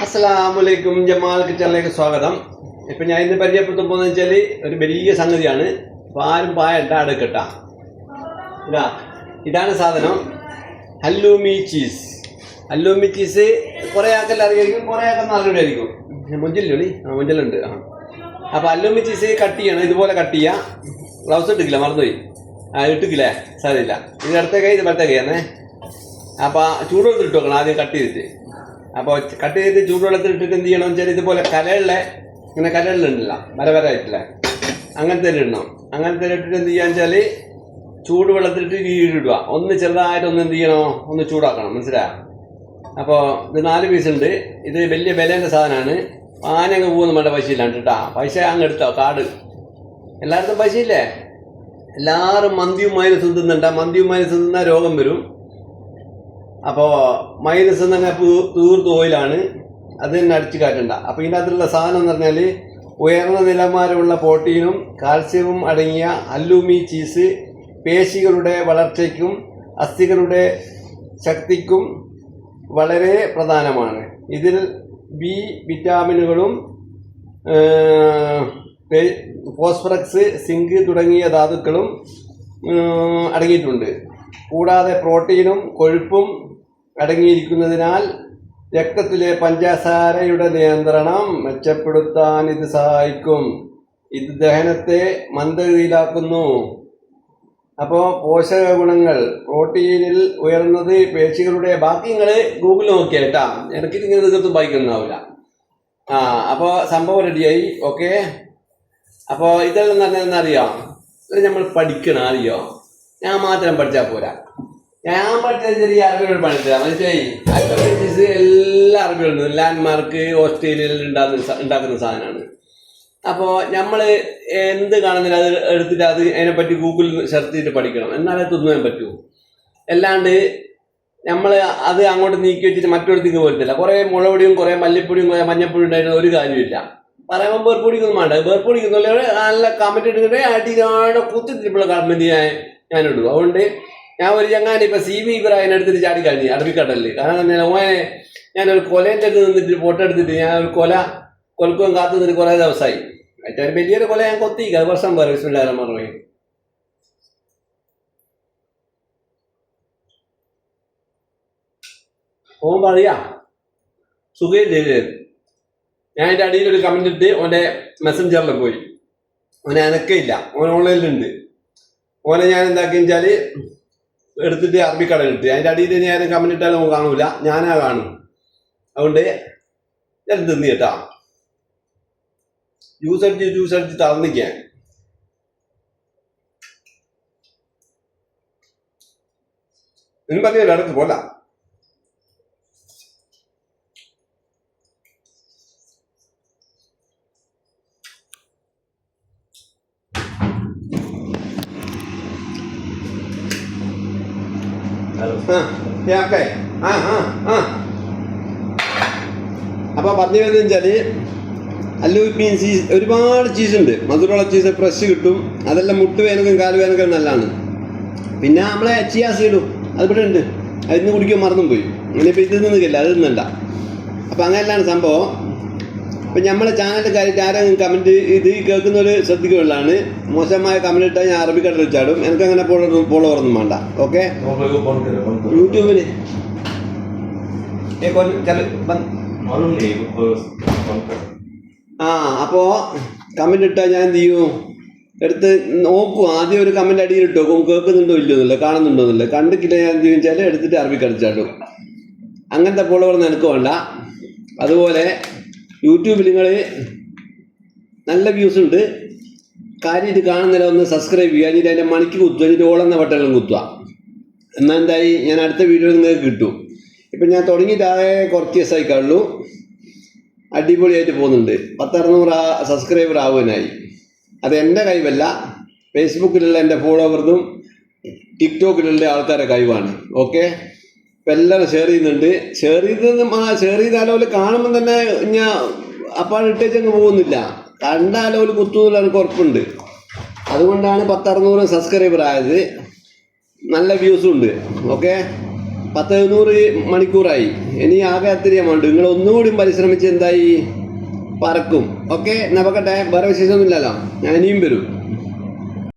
അസ്സലാമലൈക്കും ജമാൽ കിച്ചണിലേക്ക് സ്വാഗതം. ഇപ്പം ഞാൻ ഇന്ന് പരിചയപ്പെടുത്താൻ പോകുന്നത് വെച്ചാൽ ഒരു വലിയ സംഗതിയാണ്. അപ്പോൾ ആരും പായണ്ട അടുക്കട്ട. ഇതാണ് സാധനം, ഹല്ലൂമി ചീസ്. ഹല്ലൂമി ചീസ് കുറേ ആൾക്കെല്ലാം അറിയായിരിക്കും, കുറേ ആൾക്കെല്ലാം അറിയായിരിക്കും. മുഞ്ചില്ലോളി മുഞ്ചലുണ്ട്. അപ്പോൾ ഹല്ലൂമി ചീസ് കട്ട് ചെയ്യണം. ഇതുപോലെ കട്ട് ചെയ്യുക. ഗ്ലൗസ് ഇട്ടിക്കില്ല, മറന്നുപോയി. ഇട്ടിക്കില്ലേ, സാരമില്ല. ഇത് അടുത്ത കൈ, ഇത് വലത്തെ കൈയാണേ. അപ്പോൾ ചൂടുവെള്ളത്തിൽ ഇട്ട് വെക്കണം ആദ്യം കട്ട് ചെയ്തിട്ട്. അപ്പോൾ കട്ട് ചെയ്ത് ചൂടുവെള്ളത്തിൽ ഇട്ടിട്ട് എന്ത് ചെയ്യണം വെച്ചാൽ ഇതുപോലെ കലയുള്ള ഇങ്ങനെ കലകളുണ്ടല്ല വരവരായിട്ടില്ല, അങ്ങനത്തെ ഇടണം. അങ്ങനത്തെ ഇട്ടിട്ട് എന്ത് ചെയ്യാന്ന് വെച്ചാൽ ചൂടുവെള്ളത്തിലിട്ട് ഇടുക. ഒന്ന് ചെറുതായിട്ട് ഒന്ന് എന്ത് ചെയ്യണോ, ഒന്ന് ചൂടാക്കണം. മനസ്സിലായോ? അപ്പോൾ ഇത് 4 പീസ് ഉണ്ട്. ഇത് വലിയ വിലേൻ്റെ സാധനമാണ്. ആനങ്ങ് പോകുന്ന വേണ്ട പൈസ ഇല്ലാണ്ട് കേട്ടോ. പൈസ അങ്ങ് എടുത്തോ, കാർഡ്. എല്ലായിടത്തും പൈസ ഇല്ലേ? എല്ലാവരും മന്തിയും മൈനസും തിന്നണ്ട. മന്തിയും മൈനസും തിന്നാൽ രോഗം വരും. അപ്പോൾ മൈനസ് എന്നങ്ങ് തീർത്ത് ഓയിലാണ്, അത് തന്നെ അടിച്ചു കാറ്റണ്ട. അപ്പോൾ ഇതിനകത്തുള്ള സാധനം എന്ന് പറഞ്ഞാൽ ഉയർന്ന നിലവാരമുള്ള പ്രോട്ടീനും കാൽസ്യവും അടങ്ങിയ ഹല്ലൂമി ചീസ് പേശികളുടെ വളർച്ചയ്ക്കും അസ്ഥികളുടെ ശക്തിക്കും വളരെ പ്രധാനമാണ്. ഇതിൽ ബി വിറ്റാമിനുകളും ഫോസ്ഫറസ്, സിങ്ക് തുടങ്ങിയ ധാതുക്കളും അടങ്ങിയിട്ടുണ്ട്. കൂടാതെ പ്രോട്ടീനും കൊഴുപ്പും അടങ്ങിയിരിക്കുന്നതിനാൽ രക്തത്തിലെ പഞ്ചസാരയുടെ നിയന്ത്രണം മെച്ചപ്പെടുത്താൻ ഇത് സഹായിക്കും. ഇത് ദഹനത്തെ മന്ദഗതിയിലാക്കുന്നു. അപ്പോൾ പോഷക ഗുണങ്ങൾ പ്രോട്ടീനിൽ ഉയർന്നത് പേശികളുടെ, ബാക്കി നിങ്ങൾ ഗൂഗിളിൽ നോക്കിയാൽ കേട്ടാ, എനിക്ക് ഇങ്ങനെ തീർത്തും വായിക്കുന്നുണ്ടാവില്ല. അപ്പോൾ സംഭവം റെഡിയായി. ഓക്കെ. അപ്പോൾ ഇതെല്ലാം തന്നെ അറിയാം, ഇത് നമ്മൾ പഠിക്കണം. അറിയോ? ഞാൻ മാത്രം പഠിച്ചാൽ പോരാ. ഞാൻ പഠിച്ച ചെറിയ അറബികൾ പഠിച്ചാൽ മനസ്സിലായി. അറബിസ് എല്ലാ അറബികളുണ്ട്. ലാൻഡ്മാർക്ക് ഓസ്ട്രേലിയയിൽ ഉണ്ടാക്കുന്ന സാധനമാണ്. അപ്പോൾ നമ്മൾ എന്ത് കാണുന്നില്ല അത് എടുത്തിട്ട് അത് അതിനെപ്പറ്റി ഗൂഗിളിൽ സെർച്ച് ചെയ്തിട്ട് പഠിക്കണം. എന്നാലേ തിന്നാൻ പറ്റൂ. അല്ലാണ്ട് നമ്മൾ അത് അങ്ങോട്ട് നീക്കി വെച്ചിട്ട് മറ്റൊരിടത്തേക്ക് പോരത്തില്ല. കുറേ മുളകൊടിയും കുറേ മല്ലിപ്പൊടിയും കുറേ മഞ്ഞപ്പൊടി ഉണ്ടായിട്ട് ഒരു കാര്യമില്ല. പറയുമ്പോൾ വേർപ്പൊടിക്കൊന്നും വേണ്ട. വേർപ്പൊടിക്കുന്നില്ല, നല്ല കമന്റ് ഇട്ടിട്ട് അടിക്കാടെ കുത്തിട്ടിപ്പോൾ കമന്റ് ഞാനിടും. അതുകൊണ്ട് ഞാൻ ഒരു ചങ്ങാൻ ഇപ്പം CV ഇബ്രാഹിം എടുത്തിട്ട് ചാടി കഴിഞ്ഞു അറബിക്കടലിൽ. കാരണം ഓനെ ഞാനൊരു കൊലേൻ്റെ അടുത്ത് നിന്നിട്ട് ഫോട്ടോ എടുത്തിട്ട് ഞാൻ ഒരു കൊലക്കും കാത്തു നിന്നിട്ട് കുറേ ദിവസമായി. ഏറ്റവും വലിയൊരു കൊല ഞാൻ കൊത്തിക്ക, അത് വർഷം പോലെ ബിസ്മില്ലാഹിർ റഹ്മാനിർ റഹീം. ഓൻ പറയാ സുഖയില്ലേ. ഞാൻ എൻ്റെ അടിയിലൊരു കമന്റ് ഇട്ട് ഓൻ്റെ മെസ്സഞ്ചറിൽ പോയി. ഓനെ അനക്കയില്ല, ഓൻ ഓൺലൈനിലുണ്ട്. ഓനെ ഞാൻ എന്താക്കിയെന്ന് വെച്ചാൽ എടുത്തിട്ട് അറബിക്കടയിൽ ഇട്ട്. അതിൻ്റെ അടിയിൽ ഞാൻ കമന്റ് ഇട്ടാലും ഓൻ കാണൂല, ഞാനാ കാണും. അതുകൊണ്ട് ഞാൻ തിന്നി കേട്ടാ. ജ്യൂസ് അടിച്ച് തറന്നിക്കാൻ. ഇതിന് പറഞ്ഞില്ല ഇടക്ക് പോല. അപ്പോൾ പറഞ്ഞു വരുന്നത് വെച്ചാല് ഹല്ലൂമി ചീസ് ഒരുപാട് ചീസുണ്ട്. മധുരമുള്ള ചീസ് ഫ്രഷ് കിട്ടും. അതെല്ലാം മുട്ട് വേനക്കും കാല് വേനക്കും നല്ലതാണ്. പിന്നെ നമ്മളെ ചിയാ സീഡും അതിവിടെ ഉണ്ട്. അതിന്ന് കുടിക്കാൻ മറന്നും പോയി. ഇനിയിപ്പോൾ ഇത് നിന്നില്ല, അത് നിന്നണ്ട. അപ്പോൾ അങ്ങനെയാണ് സംഭവം. അപ്പം നമ്മളെ ചാനലിൻ്റെ കാര്യത്തിൽ ആരെങ്കിലും കമൻറ്റ് ഇത് കേൾക്കുന്നവർ ശ്രദ്ധിക്കുകയുള്ളതാണ്. മോശമായ കമൻറ്റ് ഇട്ടാൽ ഞാൻ അറബിക്കടലിൽ ചാടും. എനിക്കങ്ങനെ ഫോളോവറൊന്നും വേണ്ട. ഓക്കെ. യൂട്യൂബിൽ അപ്പോൾ കമൻറ്റ് ഇട്ടാൽ ഞാൻ എന്ത് ചെയ്യും, എടുത്ത് നോക്കും. ആദ്യം ഒരു കമൻറ്റ് അടിയിൽ ഇട്ട് നോക്കും, കേൾക്കുന്നുണ്ടോ ഇല്ലയോന്നില്ല, കാണുന്നുണ്ടോന്നില്ല. കണ്ടിട്ടില്ല ഞാൻ എന്ത് ചോദിച്ചാൽ എടുത്തിട്ട് അറബിക്കടലിൽ ചാടും. അങ്ങനത്തെ ഫോളോവർ എനിക്ക് വേണ്ട. അതുപോലെ യൂട്യൂബിൽ നിങ്ങൾ നല്ല വ്യൂസ് ഉണ്ട്, കാര്യമായിട്ട് കാണുന്നില്ല, ഒന്ന് സബ്സ്ക്രൈബ് ചെയ്യുക. എന്നിട്ട് അതിൻ്റെ മണിക്ക് കുത്തുക, എന്നിട്ട് ഓളെന്ന ബട്ടണിലും കുത്തുക. എന്നാൽ എന്തായി, ഞാൻ അടുത്ത വീഡിയോ നിങ്ങൾക്ക് കിട്ടും. ഇപ്പം ഞാൻ തുടങ്ങിയിട്ട് കുറച്ച് ദിവസമായി കാണുള്ളൂ. അടിപൊളിയായിട്ട് പോകുന്നുണ്ട്. 1000 സബ്സ്ക്രൈബർ ആവാനായി. അത് എൻ്റെ കഴിവല്ല, ഫേസ്ബുക്കിലുള്ള എൻ്റെ ഫോളോവർസും ടിക്ടോക്കിലുള്ള ആൾക്കാരുടെ കഴിവാണ്. ഓക്കെ. ഇപ്പം എല്ലാവരും ഷെയർ ചെയ്യുന്നുണ്ട്. ഷെയർ ചെയ്താലോ കാണുമ്പോൾ തന്നെ ഞാൻ അപ്പോൾ ഇട്ടേച്ചങ്ങ് പോകുന്നില്ല. കണ്ടാലോ കുത്തുന്നില്ല, എനിക്ക് ഉറപ്പുണ്ട്. അതുകൊണ്ടാണ് 1000 സബ്സ്ക്രൈബർ ആയത്. നല്ല വ്യൂസും ഉണ്ട്. ഓക്കെ. 10-700 മണിക്കൂറായി. ഇനി ആകെ അത്തിരി എമൗണ്ട്. നിങ്ങൾ ഒന്നുകൂടി പരിശ്രമിച്ച് എന്തായി പറക്കും. ഓക്കെ, നവക്കട്ടെ. വേറെ വിശേഷമൊന്നുമില്ലല്ലോ. ഞാൻ ഇനിയും വരും.